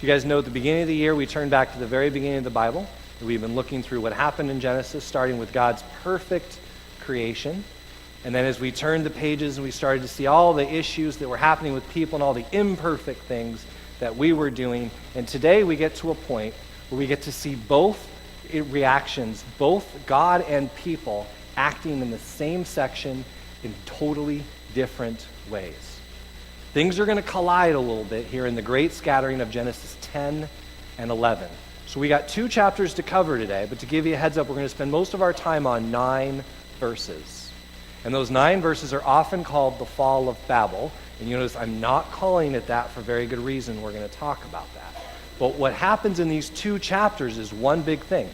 You guys know at the beginning of the year, we turned back to the very beginning of the Bible. We've been looking through what happened in Genesis, starting with God's perfect creation. And then as we turned the pages and we started to see all the issues that were happening with people and all the imperfect things that we were doing. And today we get to a point where we get to see both reactions, both God and people acting in the same section in totally different ways. Things are going to collide a little bit here in the great scattering of Genesis 10 and 11. So we got 2 chapters to cover today, but to give you a heads up, we're going to spend most of our time on 9 verses. And those 9 verses are often called the Fall of Babel. And you notice I'm not calling it that for very good reason. We're going to talk about that. But what happens in these 2 chapters is one big thing.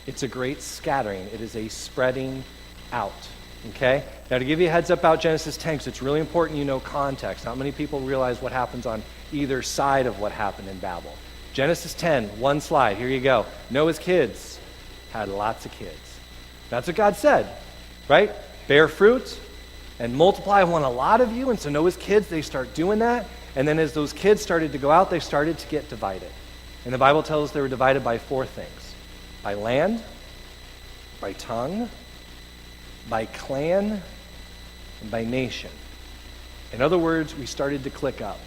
It's a great scattering. It is a spreading out. Okay? Now to give you a heads up about Genesis 10, because it's really important you know context. Not many people realize what happens on either side of what happened in Babel. Genesis 10, one slide. Here you go. Noah's kids had lots of kids. That's what God said, right? Bear fruit and multiply. I want a lot of you. And so Noah's kids, they start doing that. And then as those kids started to go out, they started to get divided. And the Bible tells us they were divided by 4 things. By land, by tongue, by clan, and by nation. In other words, we started to click up.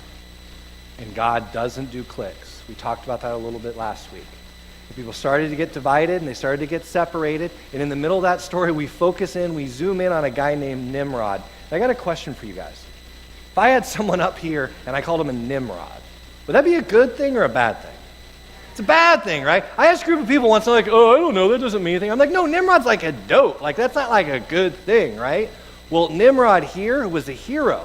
And God doesn't do clicks. We talked about that a little bit last week. And people started to get divided and they started to get separated. And in the middle of that story, we zoom in on a guy named Nimrod. And I got a question for you guys. If I had someone up here and I called him a Nimrod, would that be a good thing or a bad thing? It's a bad thing, right? I asked a group of people once, they're like, oh, I don't know, that doesn't mean anything. I'm like, no, Nimrod's like a dope. Like, that's not like a good thing, right? Well, Nimrod here was a hero.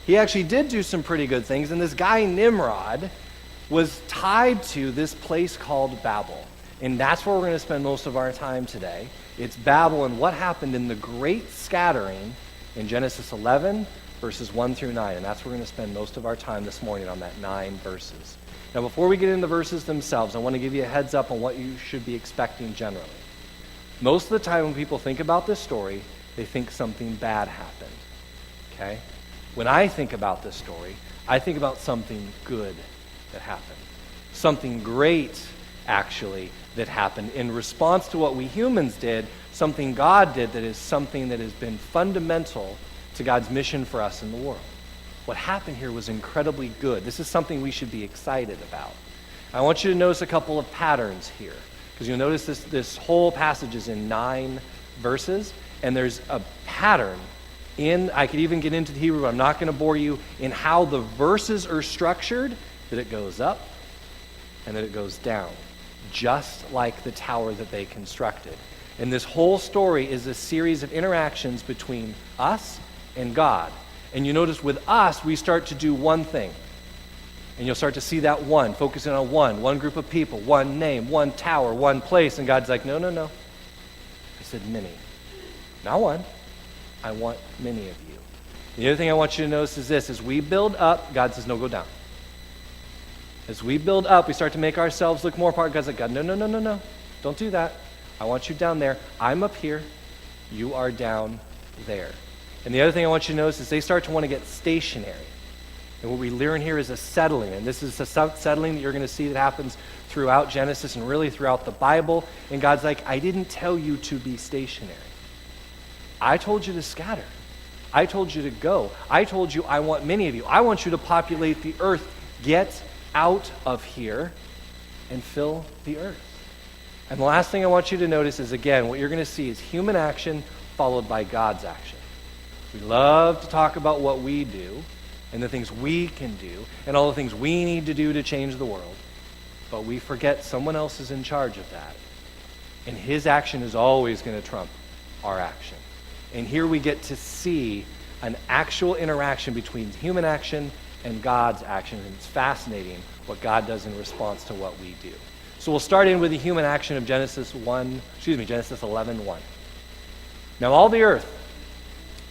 He actually did do some pretty good things, and this guy Nimrod was tied to this place called Babel. And that's where we're going to spend most of our time today. It's Babel and what happened in the great scattering in Genesis 11, verses 1 through 9. And that's where we're going to spend most of our time this morning on that 9 verses. Now, before we get into the verses themselves, I want to give you a heads up on what you should be expecting generally. Most of the time when people think about this story, they think something bad happened. Okay? When I think about this story, I think about something good that happened. Something great, actually, that happened in response to what we humans did, something God did that is something that has been fundamental to God's mission for us in the world. What happened here was incredibly good. This is something we should be excited about. I want you to notice a couple of patterns here, because you'll notice this whole passage is in 9 verses, and there's a pattern I could even get into the Hebrew, but I'm not going to bore you, in how the verses are structured, that it goes up and that it goes down, just like the tower that they constructed. And this whole story is a series of interactions between us and God. And you notice with us, we start to do one thing. And you'll start to see that one, focusing on one group of people, one name, one tower, one place. And God's like, no. I said many. Not one. I want many of you. The other thing I want you to notice is this. As we build up, God says, no, go down. As we build up, we start to make ourselves look more apart. God's like, God, no. Don't do that. I want you down there. I'm up here. You are down there. And the other thing I want you to notice is they start to want to get stationary. And what we learn here is a settling. And this is a settling that you're going to see that happens throughout Genesis and really throughout the Bible. And God's like, I didn't tell you to be stationary. I told you to scatter. I told you to go. I told you I want many of you. I want you to populate the earth. Get out of here and fill the earth. And the last thing I want you to notice is, again, what you're going to see is human action followed by God's action. We love to talk about what we do and the things we can do and all the things we need to do to change the world. But we forget someone else is in charge of that. And his action is always going to trump our action. And here we get to see an actual interaction between human action and God's action. And it's fascinating what God does in response to what we do. So we'll start in with the human action of Genesis 11:1. Now all the earth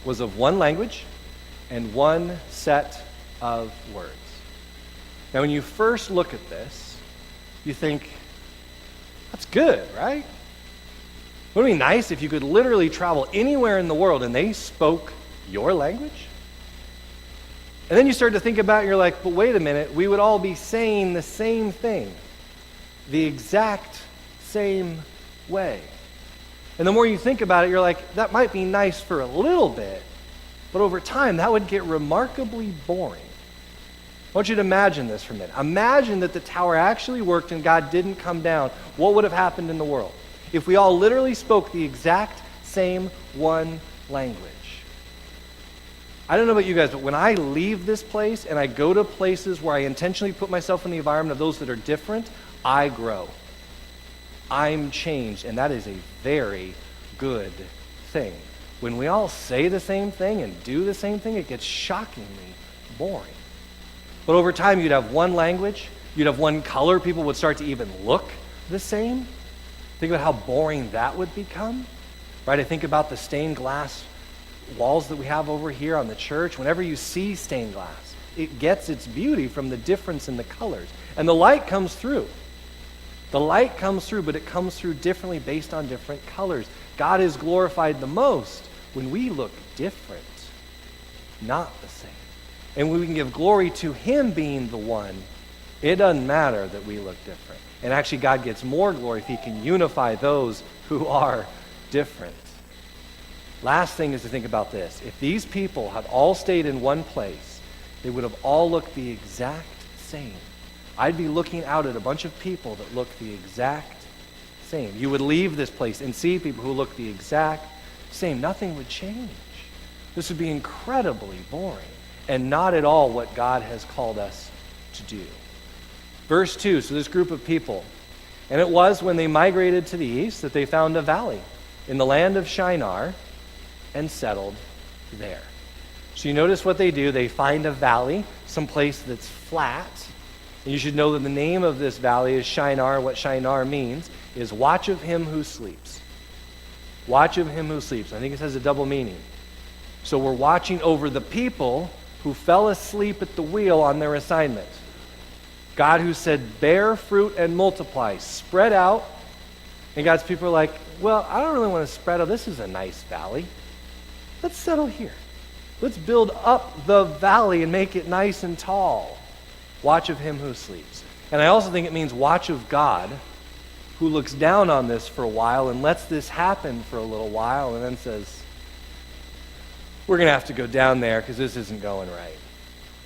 was of one language and one set of words. Now when you first look at this, you think, that's good, right? Wouldn't it be nice if you could literally travel anywhere in the world and they spoke your language? And then you start to think about it, and you're like, but wait a minute, we would all be saying the same thing, the exact same way. And the more you think about it, you're like, that might be nice for a little bit, but over time, that would get remarkably boring. I want you to imagine this for a minute. Imagine that the tower actually worked and God didn't come down. What would have happened in the world if we all literally spoke the exact same one language? I don't know about you guys, but when I leave this place and I go to places where I intentionally put myself in the environment of those that are different, I grow. I'm changed, and that is a very good thing. When we all say the same thing and do the same thing, it gets shockingly boring. But over time, you'd have one language, you'd have one color, people would start to even look the same. Think about how boring that would become, right? I think about the stained glass walls that we have over here on the church. Whenever you see stained glass, it gets its beauty from the difference in the colors. And the light comes through. The light comes through, but it comes through differently based on different colors. God is glorified the most when we look different, not the same. And when we can give glory to Him being the one, it doesn't matter that we look different. And actually, God gets more glory if He can unify those who are different. Last thing is to think about this. If these people had all stayed in one place, they would have all looked the exact same. I'd be looking out at a bunch of people that look the exact same. You would leave this place and see people who look the exact same. Nothing would change. This would be incredibly boring and not at all what God has called us to do. Verse 2, so this group of people, and it was when they migrated to the east that they found a valley in the land of Shinar and settled there. So you notice what they do. They find a valley, someplace that's flat. And you should know that the name of this valley is Shinar. What Shinar means is watch of him who sleeps. Watch of him who sleeps. I think it has a double meaning. So we're watching over the people who fell asleep at the wheel on their assignment. God who said, bear fruit and multiply, spread out. And God's people are like, well, I don't really want to spread out. This is a nice valley. Let's settle here. Let's build up the valley and make it nice and tall. Watch of him who sleeps. And I also think it means watch of God, who looks down on this for a while and lets this happen for a little while and then says, we're going to have to go down there because this isn't going right.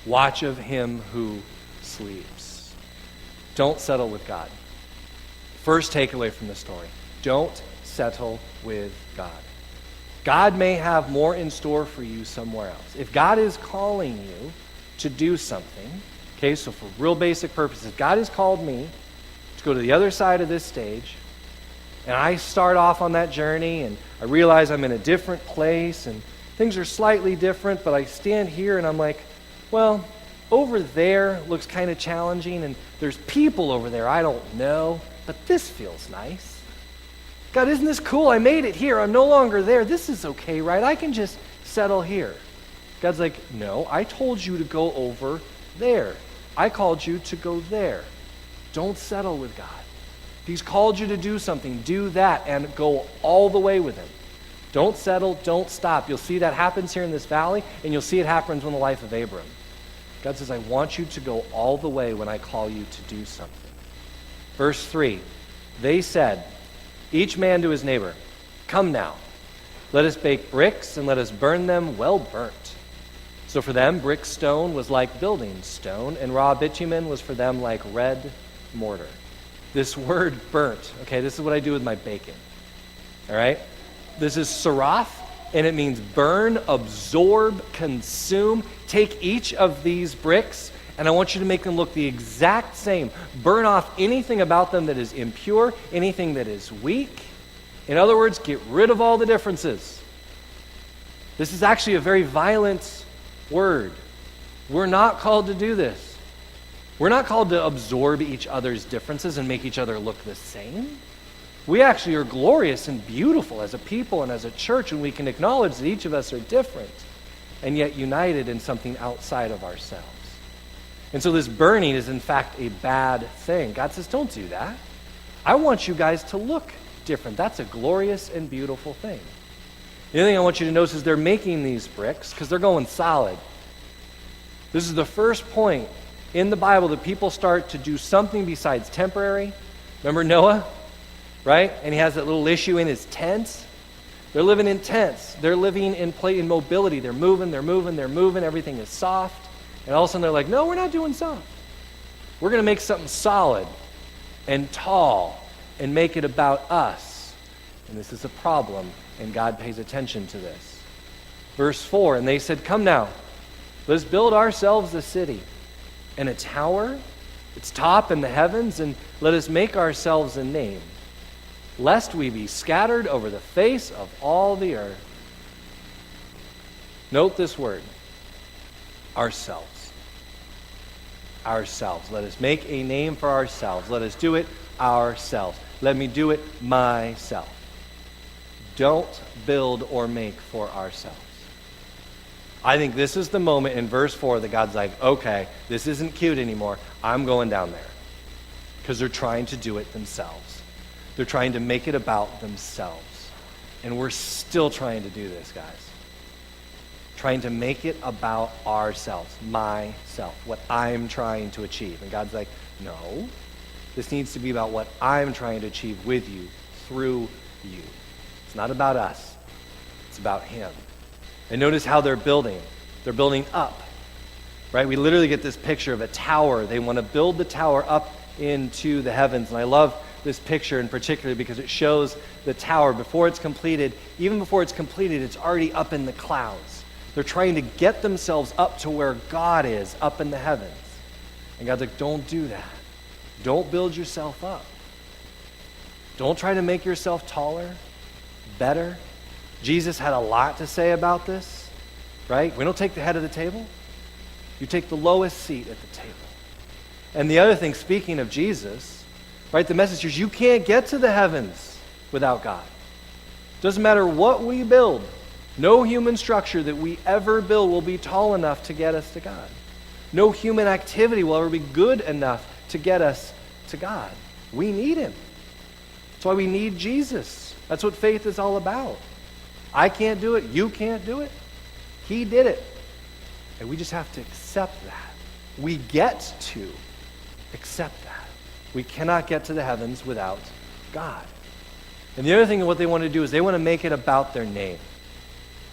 Watch of him who sleeps. Don't settle with God. First takeaway from the story. Don't settle with God. God may have more in store for you somewhere else. If God is calling you to do something, okay, so for real basic purposes, God has called me to go to the other side of this stage, and I start off on that journey, and I realize I'm in a different place, and things are slightly different, but I stand here and I'm like, well, over there looks kind of challenging, and there's people over there I don't know, but this feels nice. God, isn't this cool? I made it here. I'm no longer there. This is okay, right? I can just settle here. God's like, no, I told you to go over there. I called you to go there. Don't settle with God. If He's called you to do something, do that and go all the way with Him. Don't settle, don't stop. You'll see that happens here in this valley, and you'll see it happens in the life of Abram. God says, I want you to go all the way when I call you to do something. Verse 3, they said, each man to his neighbor, come now, let us bake bricks and let us burn them well burnt. So for them, brick stone was like building stone, and raw bitumen was for them like red mortar. This word burnt, okay, this is what I do with my bacon, all right? This is saraf, and it means burn, absorb, consume. Take each of these bricks, and I want you to make them look the exact same. Burn off anything about them that is impure, anything that is weak. In other words, get rid of all the differences. This is actually a very violent word. We're not called to do this. We're not called to absorb each other's differences and make each other look the same. We actually are glorious and beautiful as a people and as a church, and we can acknowledge that each of us are different and yet united in something outside of ourselves. And so this burning is in fact a bad thing. God says, don't do that. I want you guys to look different. That's a glorious and beautiful thing. The other thing I want you to notice is they're making these bricks because they're going solid. This is the first point in the Bible that people start to do something besides temporary. Remember Noah, right? And he has that little issue in his tent. They're living in tents. They're living in mobility. They're moving. Everything is soft. And all of a sudden they're like, no, we're not doing soft. We're going to make something solid and tall and make it about us. And this is a problem, and God pays attention to this. Verse 4, and they said, come now, let's build ourselves a city and a tower, its top in the heavens, and let us make ourselves a name, lest we be scattered over the face of all the earth. Note this word, ourselves. Ourselves. Let us make a name for ourselves. Let us do it ourselves. Let me do it myself. Don't build or make for ourselves. I think this is the moment in verse 4 that God's like, okay, this isn't cute anymore. I'm going down there. Because they're trying to do it themselves. They're trying to make it about themselves. And we're still trying to do this, guys. Trying to make it about ourselves, myself, what I'm trying to achieve. And God's like, no, this needs to be about what I'm trying to achieve with you, through you. It's not about us. It's about him. And notice how they're building. They're building up, right? We literally get this picture of a tower. They want to build the tower up into the heavens. And I love this picture in particular because it shows the tower before it's completed. Even before it's completed, it's already up in the clouds. They're trying to get themselves up to where God is, up in the heavens. And God's like, don't do that. Don't build yourself up. Don't try to make yourself taller, better. Jesus had a lot to say about this, right? We don't take the head of the table. You take the lowest seat at the table. And the other thing, speaking of Jesus, right, the message is you can't get to the heavens without God. Doesn't matter what we build. No human structure that we ever build will be tall enough to get us to God. No human activity will ever be good enough to get us to God. We need him. That's why we need Jesus. That's what faith is all about. I can't do it. You can't do it. He did it. And we just have to accept that. We get to accept that. We cannot get to the heavens without God. And the other thing what they want to do is they want to make it about their name.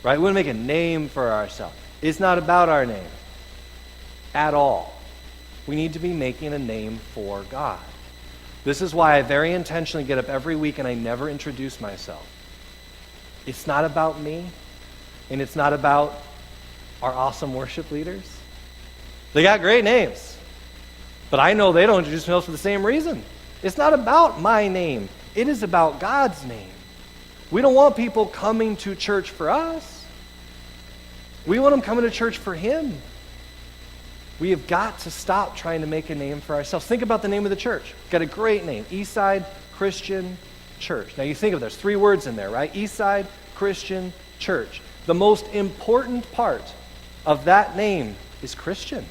Right? We want to make a name for ourselves. It's not about our name at all. We need to be making a name for God. This is why I very intentionally get up every week and I never introduce myself. It's not about me, and it's not about our awesome worship leaders. They got great names, but I know they don't introduce themselves for the same reason. It's not about my name. It is about God's name. We don't want people coming to church for us. We want them coming to church for him. We have got to stop trying to make a name for ourselves. Think about the name of the church. Got a great name, Eastside Christian Church. Now you think of there's 3 words in there, right? Eastside Christian Church. The most important part of that name is Christian.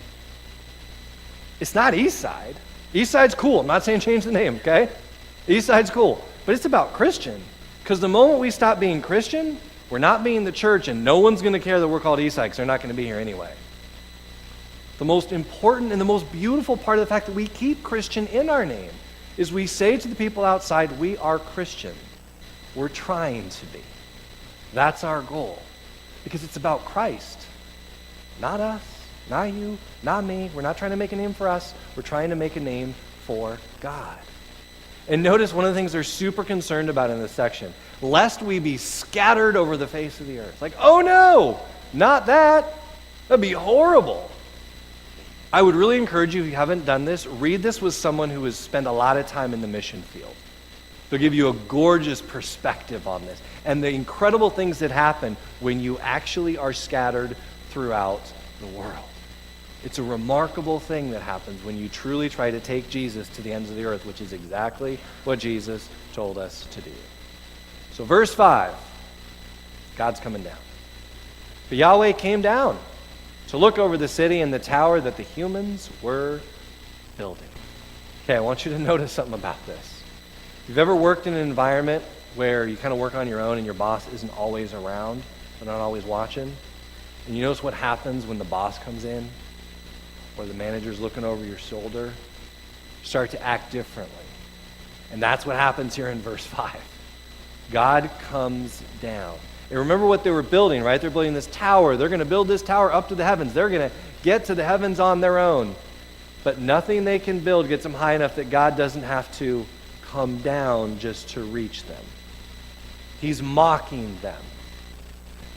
It's not Eastside. Eastside's cool. I'm not saying change the name, okay? Eastside's cool. But it's about Christian. Because the moment we stop being Christian, we're not being the church, and no one's going to care that we're called Eastside because they're not going to be here anyway. The most important and the most beautiful part of the fact that we keep Christian in our name is we say to the people outside, we are Christian. We're trying to be. That's our goal. Because it's about Christ. Not us, not you, not me. We're not trying to make a name for us. We're trying to make a name for God. And notice one of the things they're super concerned about in this section. Lest we be scattered over the face of the earth. Like, oh no, not that. That'd be horrible. I would really encourage you, if you haven't done this, read this with someone who has spent a lot of time in the mission field. They'll give you a gorgeous perspective on this and the incredible things that happen when you actually are scattered throughout the world. It's a remarkable thing that happens when you truly try to take Jesus to the ends of the earth, which is exactly what Jesus told us to do. So verse 5, God's coming down. But Yahweh came down to look over the city and the tower that the humans were building. Okay, I want you to notice something about this. If you've ever worked in an environment where you kind of work on your own and your boss isn't always around, they're not always watching, and you notice what happens when the boss comes in? or the manager's looking over your shoulder, start to act differently. And that's what happens here in verse 5. God comes down. And remember what they were building, right? They're building this tower. They're going to build this tower up to the heavens. They're going to get to the heavens on their own. But nothing they can build gets them high enough that God doesn't have to come down just to reach them. He's mocking them.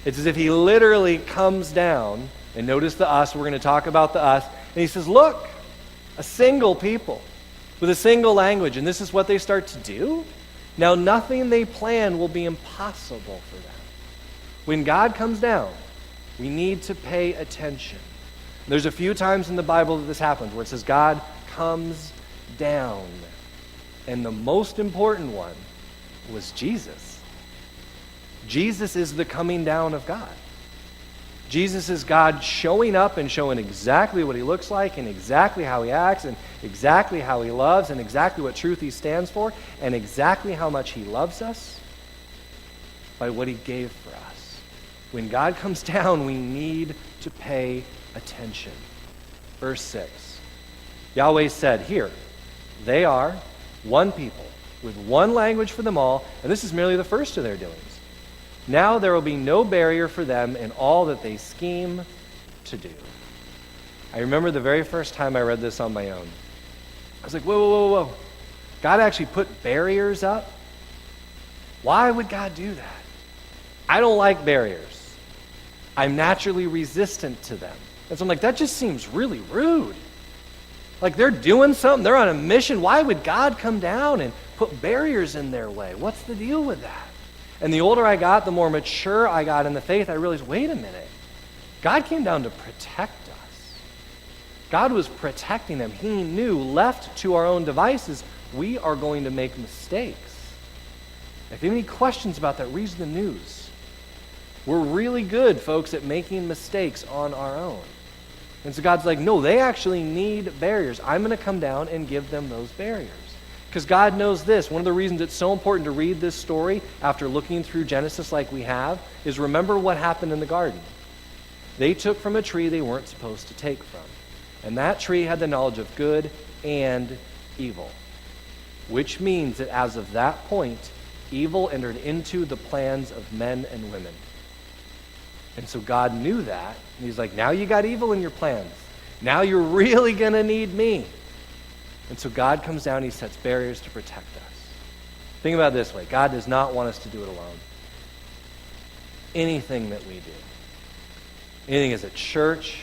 It's as if he literally comes down, and notice the us, we're going to talk about the us, and he says, look, a single people with a single language, and this is what they start to do? Now nothing they plan will be impossible for them. When God comes down, we need to pay attention. There's a few times in the Bible that this happens, where it says God comes down. And the most important one was Jesus. Jesus is the coming down of God. Jesus is God showing up and showing exactly what he looks like and exactly how he acts and exactly how he loves and exactly what truth he stands for and exactly how much he loves us by what he gave for us. When God comes down, we need to pay attention. Verse 6. Yahweh said, here, they are one people with one language for them all, and this is merely the first of their doings. Now there will be no barrier for them in all that they scheme to do. I remember the very first time I read this on my own. I was like, whoa, whoa, whoa, whoa. God actually put barriers up? Why would God do that? I don't like barriers. I'm naturally resistant to them. And so I'm like, that just seems really rude. Like they're doing something, they're on a mission. Why would God come down and put barriers in their way? What's the deal with that? And the older I got, the more mature I got in the faith, I realized, wait a minute. God came down to protect us. God was protecting them. He knew, left to our own devices, we are going to make mistakes. If you have any questions about that, read the news. We're really good, folks, at making mistakes on our own. And so God's like, no, they actually need barriers. I'm going to come down and give them those barriers. Because God knows this. One of the reasons it's so important to read this story after looking through Genesis like we have is remember what happened in the garden. They took from a tree they weren't supposed to take from. And that tree had the knowledge of good and evil. Which means that as of that point, evil entered into the plans of men and women. And so God knew that. And he's like, now you got evil in your plans. Now you're really going to need me. And so God comes down and he sets barriers to protect us. Think about it this way. God does not want us to do it alone. Anything that we do, anything as a church,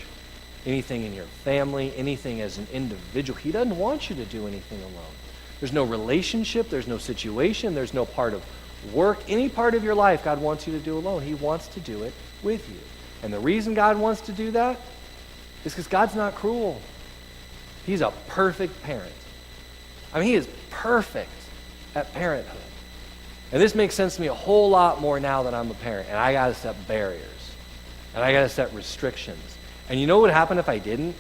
anything in your family, anything as an individual, he doesn't want you to do anything alone. There's no relationship, there's no situation, there's no part of work, any part of your life God wants you to do alone. He wants to do it with you. And the reason God wants to do that is because God's not cruel. He's a perfect parent. I mean, he is perfect at parenthood. And this makes sense to me a whole lot more now that I'm a parent. And I got to set barriers. And I got to set restrictions. And you know what would happen if I didn't?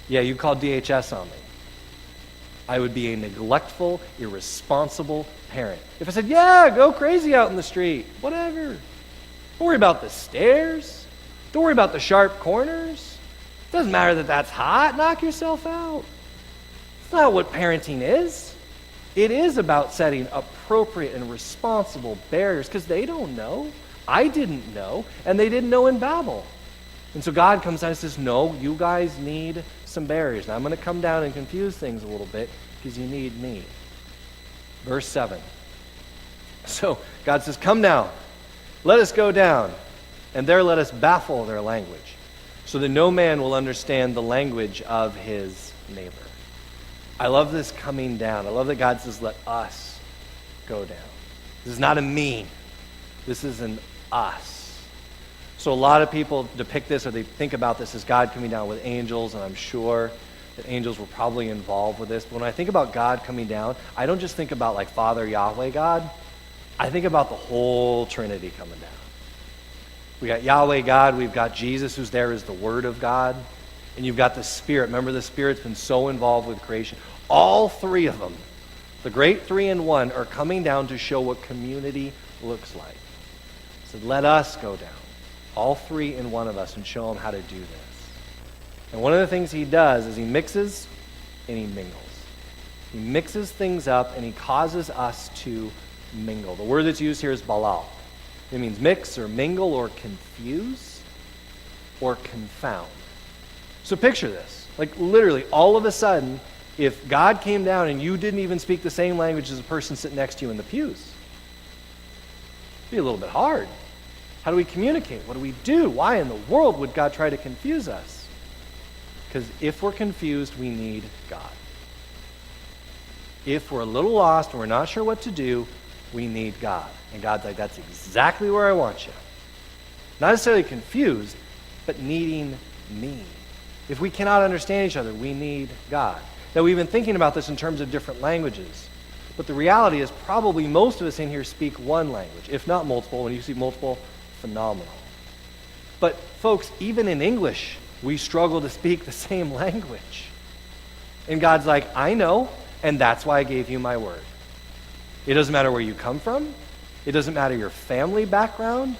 Yeah, you'd call DHS on me. I would be a neglectful, irresponsible parent. If I said, yeah, go crazy out in the street, whatever. Don't worry about the stairs. Don't worry about the sharp corners. It doesn't matter that that's hot. Knock yourself out. It's not what parenting is. It is about setting appropriate and responsible barriers because they don't know. I didn't know, and they didn't know in Babel. And so God comes down and says, no, you guys need some barriers. Now I'm going to come down and confuse things a little bit because you need me. Verse 7. So God says, come down. Let us go down. And there let us baffle their language, so that no man will understand the language of his neighbor. I love this coming down. I love that God says, let us go down. This is not a me. This is an us. So a lot of people depict this or they think about this as God coming down with angels, and I'm sure that angels were probably involved with this. But when I think about God coming down, I don't just think about like Father Yahweh God. I think about the whole Trinity coming down. We got Yahweh God, we've got Jesus who's there as the Word of God, and you've got the Spirit. Remember, the Spirit's been so involved with creation. All three of them, the great three in one, are coming down to show what community looks like. So let us go down, all three in one of us, and show them how to do this. And one of the things he does is he mixes and he mingles. He mixes things up and he causes us to mingle. The word that's used here is balal. It means mix or mingle or confuse or confound. So picture this. Like literally all of a sudden, if God came down and you didn't even speak the same language as the person sitting next to you in the pews, it'd be a little bit hard. How do we communicate? What do we do? Why in the world would God try to confuse us? Because if we're confused, we need God. If we're a little lost and we're not sure what to do, we need God. And God's like, that's exactly where I want you. Not necessarily confused, but needing me. If we cannot understand each other, we need God. Now, we've been thinking about this in terms of different languages. But the reality is probably most of us in here speak one language, if not multiple. When you speak multiple, phenomenal. But folks, even in English, we struggle to speak the same language. And God's like, I know, and that's why I gave you my word. It doesn't matter where you come from. It doesn't matter your family background.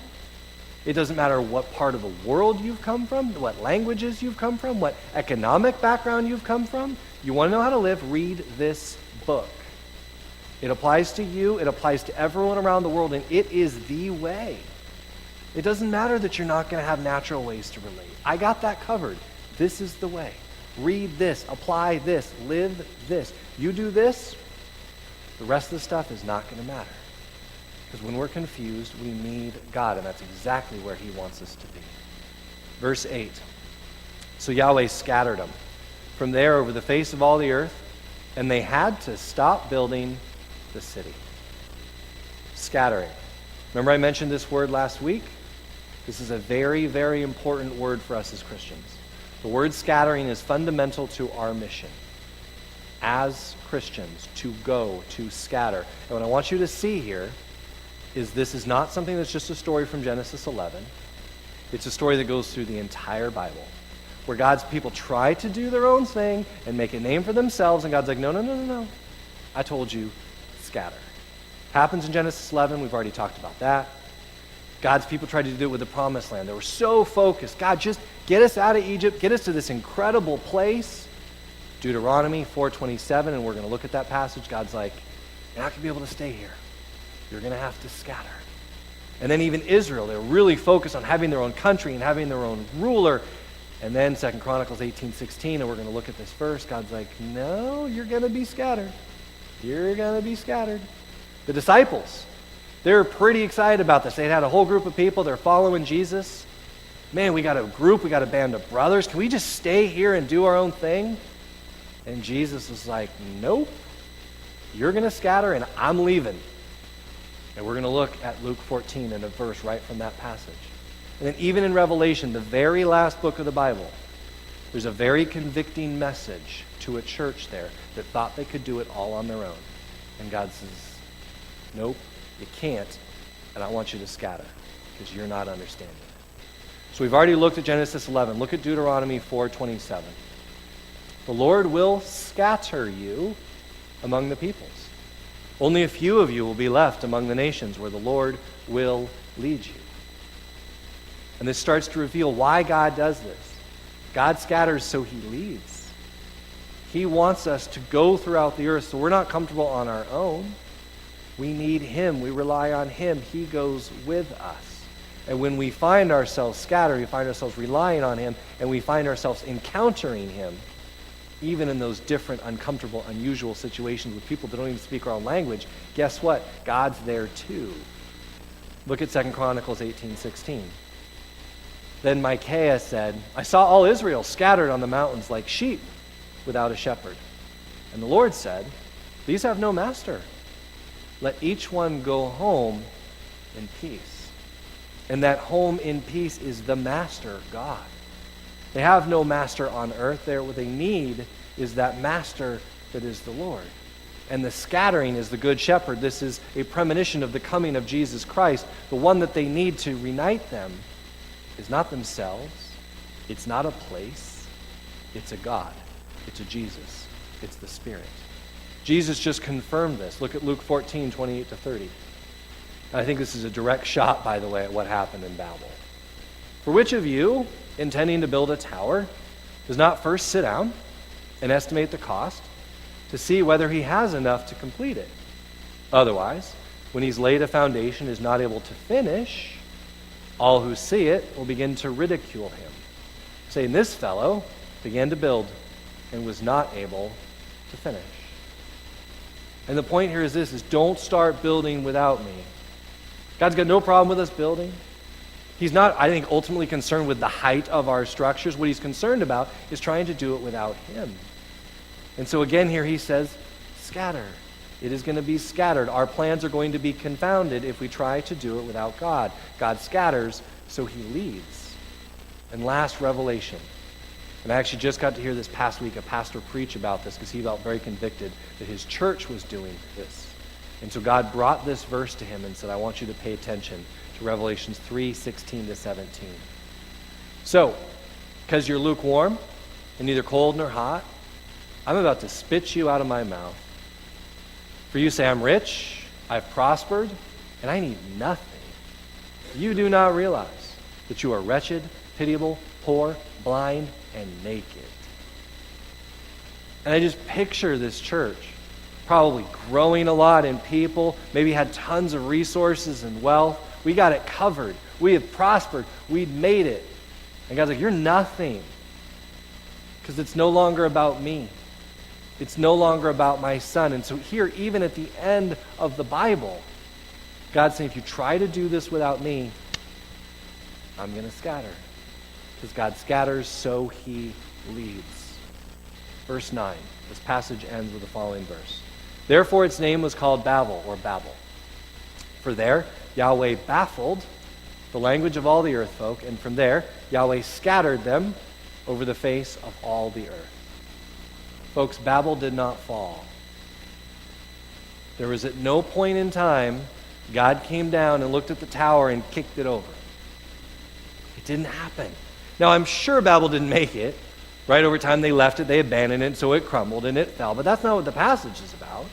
It doesn't matter what part of the world you've come from, what languages you've come from, what economic background you've come from. You want to know how to live? Read this book. It applies to you. It applies to everyone around the world, and it is the way. It doesn't matter that you're not going to have natural ways to relate. I got that covered. This is the way. Read this. Apply this. Live this. You do this, the rest of the stuff is not going to matter. Because when we're confused, we need God, and that's exactly where he wants us to be. Verse 8. So Yahweh scattered them from there over the face of all the earth, and they had to stop building the city. Scattering. Remember I mentioned this word last week? This is a very, very important word for us as Christians. The word scattering is fundamental to our mission as Christians, to go, to scatter. And what I want you to see here is this is not something that's just a story from Genesis 11. It's a story that goes through the entire Bible, where God's people try to do their own thing and make a name for themselves, and God's like, no, no, no, no, no. I told you, scatter. Happens in Genesis 11. We've already talked about that. God's people tried to do it with the promised land. They were so focused. God, just get us out of Egypt. Get us to this incredible place. Deuteronomy 4:27, and we're going to look at that passage. God's like, you're not going to be able to stay here. You're going to have to scatter. And then even Israel, they're really focused on having their own country and having their own ruler. And then 2 Chronicles 18:16, and we're going to look at this verse. God's like, no, you're going to be scattered. You're going to be scattered. The disciples, they're pretty excited about this. They had a whole group of people. They're following Jesus. Man, we got a group. We got a band of brothers. Can we just stay here and do our own thing? And Jesus was like, nope. You're going to scatter, and I'm leaving. And we're going to look at Luke 14 and a verse right from that passage. And then even in Revelation, the very last book of the Bible, there's a very convicting message to a church there that thought they could do it all on their own. And God says, nope, you can't, and I want you to scatter because you're not understanding. So we've already looked at Genesis 11. Look at Deuteronomy 4:27. The Lord will scatter you among the peoples. Only a few of you will be left among the nations where the Lord will lead you. And this starts to reveal why God does this. God scatters so he leads. He wants us to go throughout the earth so we're not comfortable on our own. We need him. We rely on him. He goes with us. And when we find ourselves scattered, we find ourselves relying on him, and we find ourselves encountering him, even in those different, uncomfortable, unusual situations with people that don't even speak our own language, guess what? God's there too. Look at 2 Chronicles 18:16. Then Micaiah said, I saw all Israel scattered on the mountains like sheep without a shepherd. And the Lord said, these have no master. Let each one go home in peace. And that home in peace is the master, God. They have no master on earth. What they need is that master that is the Lord. And the scattering is the good shepherd. This is a premonition of the coming of Jesus Christ. The one that they need to reunite them is not themselves. It's not a place. It's a God. It's a Jesus. It's the Spirit. Jesus just confirmed this. Look at Luke 14:28-30. I think this is a direct shot, by the way, at what happened in Babel. For which of you, intending to build a tower, does not first sit down and estimate the cost to see whether he has enough to complete it. Otherwise, when he's laid a foundation and is not able to finish, all who see it will begin to ridicule him, saying, this fellow began to build and was not able to finish. And the point here is this, is don't start building without me. God's got no problem with us building. He's not, I think, ultimately concerned with the height of our structures. What he's concerned about is trying to do it without him. And so again here he says, scatter. It is going to be scattered. Our plans are going to be confounded if we try to do it without God. God scatters, so he leads. And last, revelation. And I actually just got to hear this past week a pastor preach about this because he felt very convicted that his church was doing this. And so God brought this verse to him and said, I want you to pay attention to Revelations 3:16-17. So, because you're lukewarm and neither cold nor hot, I'm about to spit you out of my mouth. For you say, I'm rich, I've prospered, and I need nothing. You do not realize that you are wretched, pitiable, poor, blind, and naked. And I just picture this church probably growing a lot in people, maybe had tons of resources and wealth. We got it covered. We have prospered. We've made it. And God's like, you're nothing. Because it's no longer about me. It's no longer about my son. And so here, even at the end of the Bible, God's saying, if you try to do this without me, I'm going to scatter. Because God scatters, so he leads. Verse 9. This passage ends with the following verse. Therefore its name was called Babel, or Babel. For there Yahweh baffled the language of all the earth folk, and from there Yahweh scattered them over the face of all the earth. Folks, Babel did not fall. There was at no point in time God came down and looked at the tower and kicked it over. It didn't happen. Now, I'm sure Babel didn't make it. Right over time they left it, they abandoned it, so it crumbled and it fell. But that's not what the passage is about.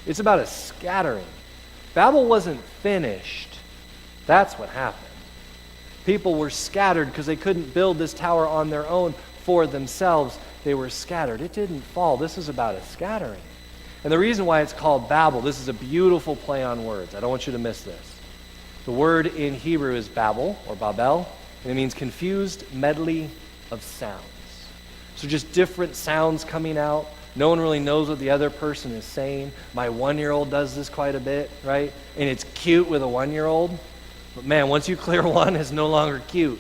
It's about a scattering. Babel wasn't finished. That's what happened. People were scattered because they couldn't build this tower on their own for themselves. They were scattered. It didn't fall. This is about a scattering. And the reason why it's called Babel, this is a beautiful play on words. I don't want you to miss this. The word in Hebrew is Babel, or Babel, and it means confused medley of sounds. So just different sounds coming out. No one really knows what the other person is saying. My 1-year-old does this quite a bit, right? And it's cute with a 1-year-old. But man, once you clear one, it's no longer cute.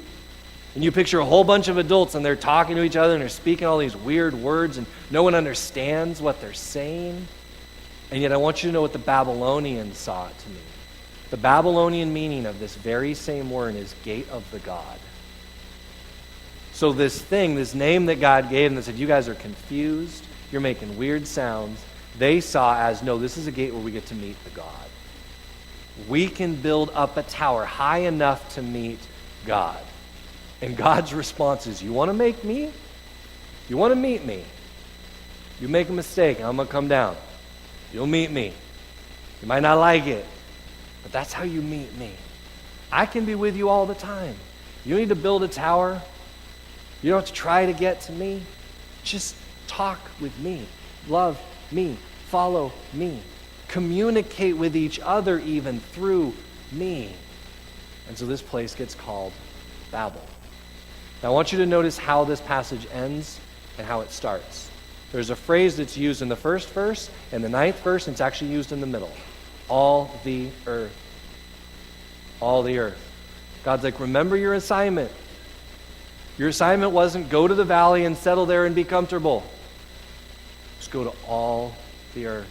And you picture a whole bunch of adults and they're talking to each other and they're speaking all these weird words and no one understands what they're saying. And yet I want you to know what the Babylonians saw it to mean. The Babylonian meaning of this very same word is gate of the god. So this thing, this name that God gave them that said, you guys are confused, you're making weird sounds, they saw as, no, this is a gate where we get to meet the God. We can build up a tower high enough to meet God. And God's response is, you want to make me? You want to meet me? You make a mistake, I'm going to come down. You'll meet me. You might not like it, but that's how you meet me. I can be with you all the time. You need to build a tower. You don't have to try to get to me. Just talk with me. Love me. Follow me. Communicate with each other even through me. And so this place gets called Babel. Now I want you to notice how this passage ends and how it starts. There's a phrase that's used in the first verse and the 9th verse, and it's actually used in the middle. All the earth. All the earth. God's like, remember your assignment. Your assignment wasn't go to the valley and settle there and be comfortable. Just go to all the earth.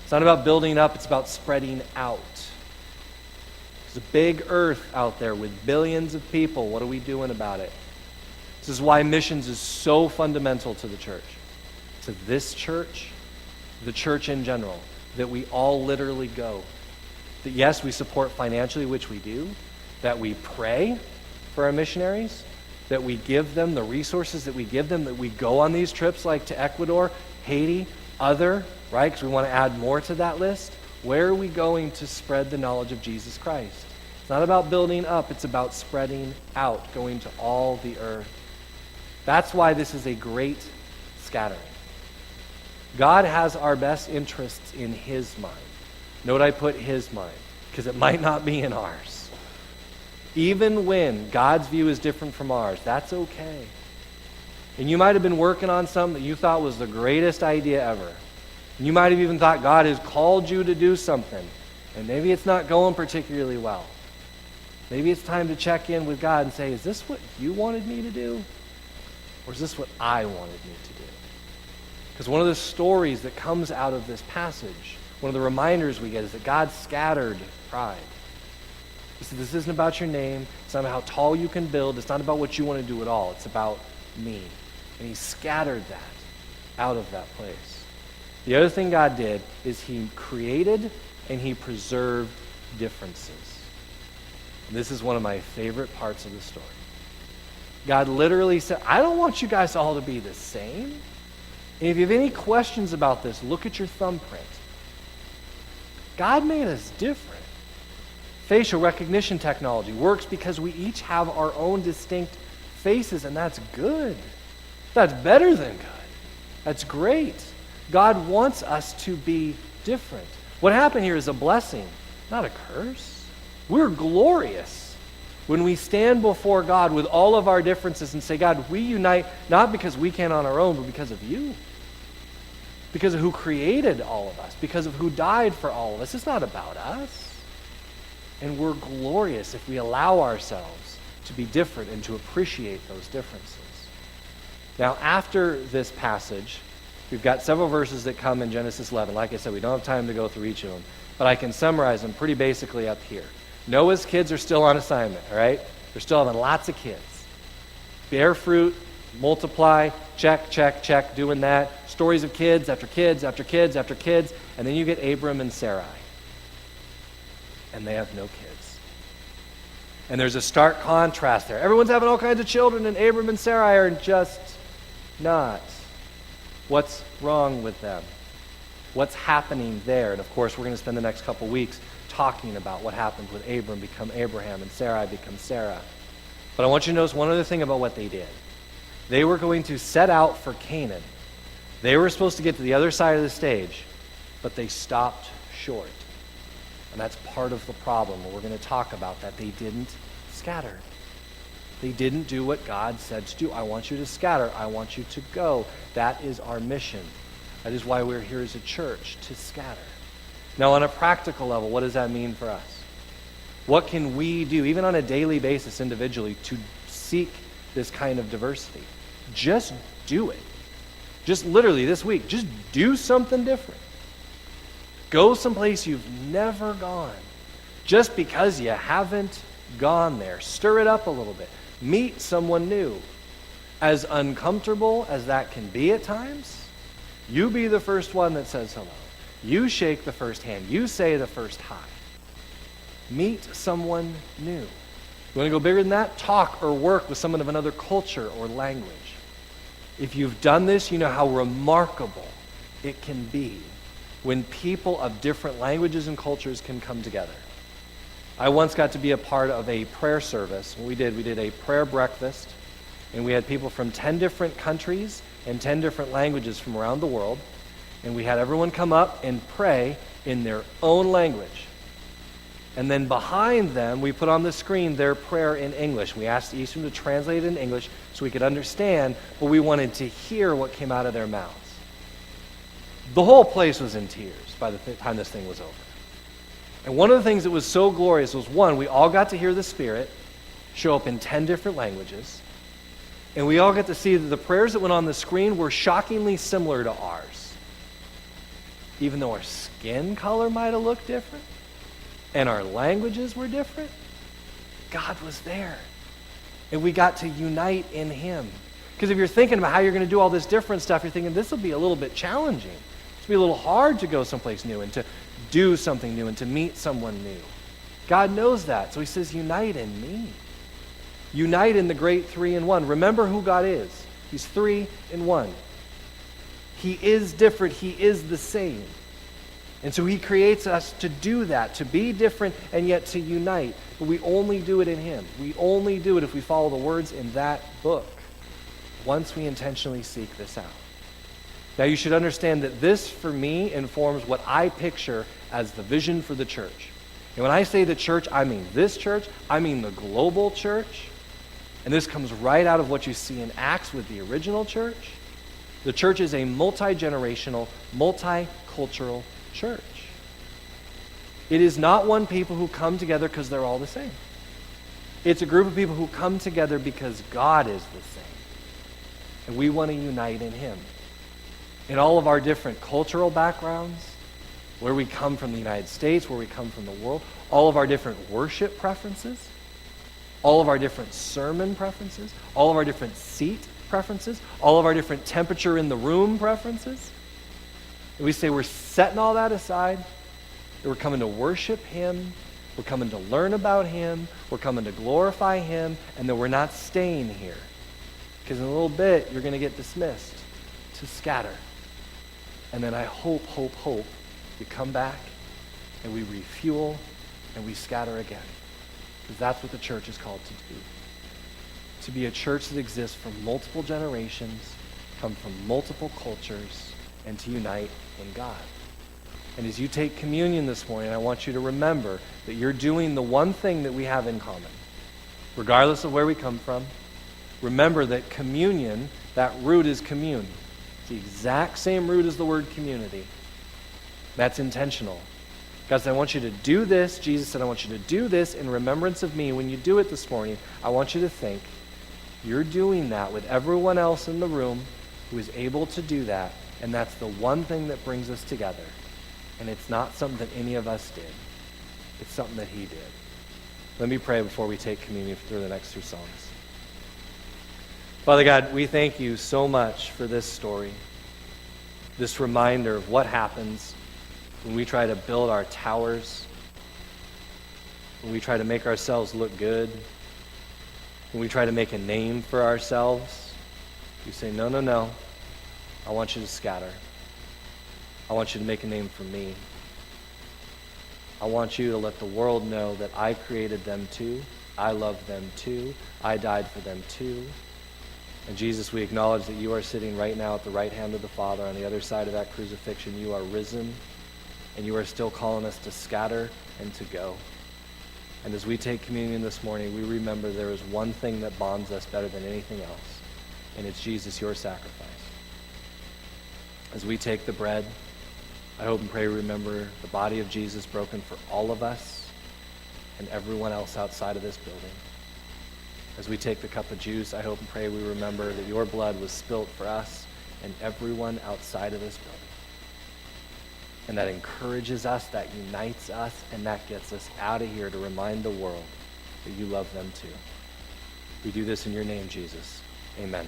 It's not about building up, it's about spreading out. There's a big earth out there with billions of people. What are we doing about it? This is why missions is so fundamental to the church. To this church, the church in general, that we all literally go. That yes, we support financially, which we do. That we pray for our missionaries. That we give them the resources that we give them. That we go on these trips like to Ecuador, Haiti, right? Because we want to add more to that list. Where are we going to spread the knowledge of Jesus Christ? It's not about building up, it's about spreading out, going to all the earth. That's why this is a great scattering. God has our best interests in his mind. Note I put his mind, because it might not be in ours. Even when God's view is different from ours, that's okay. And you might have been working on something that you thought was the greatest idea ever. And you might have even thought God has called you to do something, and maybe it's not going particularly well. Maybe it's time to check in with God and say, is this what you wanted me to do? Or is this what I wanted me to do? Because one of the stories that comes out of this passage, one of the reminders we get is that God scattered pride. He said, this isn't about your name. It's not about how tall you can build. It's not about what you want to do at all. It's about me. And he scattered that out of that place. The other thing God did is he created and he preserved differences. And this is one of my favorite parts of the story. God literally said, I don't want you guys all to be the same. And if you have any questions about this, look at your thumbprint. God made us different. Facial recognition technology works because we each have our own distinct faces, and that's good. That's better than good. That's great. God wants us to be different. What happened here is a blessing, not a curse. We're glorious when we stand before God with all of our differences and say, God, we unite not because we can on our own, but because of you. Because of who created all of us, because of who died for all of us. It's not about us. And we're glorious if we allow ourselves to be different and to appreciate those differences. Now, after this passage, we've got several verses that come in Genesis 11. Like I said, we don't have time to go through each of them, but I can summarize them pretty basically up here. Noah's kids are still on assignment, all right? They're still having lots of kids. Bear fruit, multiply, check, check, check, doing that. Stories of kids after kids after kids after kids, and then you get Abram and Sarai. And they have no kids. And there's a stark contrast there. Everyone's having all kinds of children, and Abram and Sarai are just not. What's wrong with them? What's happening there? And of course, we're going to spend the next couple weeks talking about what happened with Abram become Abraham and Sarai become Sarah. But I want you to notice one other thing about what they did. They were going to set out for Canaan. They were supposed to get to the other side of the stage, but they stopped short. And that's part of the problem. We're going to talk about that. They didn't scatter. They didn't do what God said to do. I want you to scatter. I want you to go. That is our mission. That is why we're here as a church, to scatter. Now, on a practical level, what does that mean for us? What can we do, even on a daily basis individually, to seek this kind of diversity? Just do it. Just literally this week, just do something different. Go someplace you've never gone. Just because you haven't gone there. Stir it up a little bit. Meet someone new. As uncomfortable as that can be at times, you be the first one that says hello. You shake the first hand. You say the first hi. Meet someone new. You want to go bigger than that? Talk or work with someone of another culture or language. If you've done this, you know how remarkable it can be when people of different languages and cultures can come together. I once got to be a part of a prayer service. What we did a prayer breakfast, and we had people from 10 different countries and 10 different languages from around the world, and we had everyone come up and pray in their own language. And then behind them, we put on the screen their prayer in English. We asked each of them to translate it in English so we could understand, but we wanted to hear what came out of their mouths. The whole place was in tears by the time this thing was over. And one of the things that was so glorious was, one, we all got to hear the Spirit show up in 10 different languages, and we all got to see that the prayers that went on the screen were shockingly similar to ours. Even though our skin color might have looked different, and our languages were different, God was there. And we got to unite in Him. Because if you're thinking about how you're going to do all this different stuff, you're thinking this will be a little bit challenging. It's be a little hard to go someplace new and to do something new and to meet someone new. God knows that. So He says, unite in me. Unite in the great 3 in 1. Remember who God is. He's 3 in 1. He is different. He is the same. And so He creates us to do that, to be different and yet to unite. But we only do it in Him. We only do it if we follow the words in that book. once we intentionally seek this out. Now you should understand that this, for me, informs what I picture as the vision for the church. And when I say the church, I mean this church, I mean the global church. And this comes right out of what you see in Acts with the original church. The church is a multi-generational, multicultural church. It is not one people who come together because they're all the same. It's a group of people who come together because God is the same. And we want to unite in Him. In all of our different cultural backgrounds, where we come from the United States, where we come from the world, all of our different worship preferences, all of our different sermon preferences, all of our different seat preferences, all of our different temperature in the room preferences. And we say we're setting all that aside, that we're coming to worship Him, we're coming to learn about Him, we're coming to glorify Him, and that we're not staying here. Because in a little bit, you're going to get dismissed to scatter. And then I hope we come back and we refuel and we scatter again. Because that's what the church is called to do. To be a church that exists from multiple generations, come from multiple cultures, and to unite in God. And as you take communion this morning, I want you to remember that you're doing the one thing that we have in common. Regardless of where we come from, remember that communion, that root is commune. It's the exact same root as the word community. That's intentional. God said, I want you to do this. Jesus said, I want you to do this in remembrance of me. When you do it this morning, I want you to think, you're doing that with everyone else in the room who is able to do that. And that's the one thing that brings us together. And it's not something that any of us did. It's something that He did. Let me pray before we take communion through the next two songs. Father God, we thank you so much for this story, this reminder of what happens when we try to build our towers, when we try to make ourselves look good, when we try to make a name for ourselves. You say, no, I want you to scatter. I want you to make a name for me. I want you to let the world know that I created them too, I love them too, I died for them too. And Jesus, we acknowledge that you are sitting right now at the right hand of the Father on the other side of that crucifixion. You are risen, and you are still calling us to scatter and to go. And as we take communion this morning, we remember there is one thing that bonds us better than anything else, and it's Jesus, your sacrifice. As we take the bread, I hope and pray we remember the body of Jesus broken for all of us and everyone else outside of this building. As we take the cup of juice, I hope and pray we remember that your blood was spilt for us and everyone outside of this building. And that encourages us, that unites us, and that gets us out of here to remind the world that you love them too. We do this in your name, Jesus. Amen.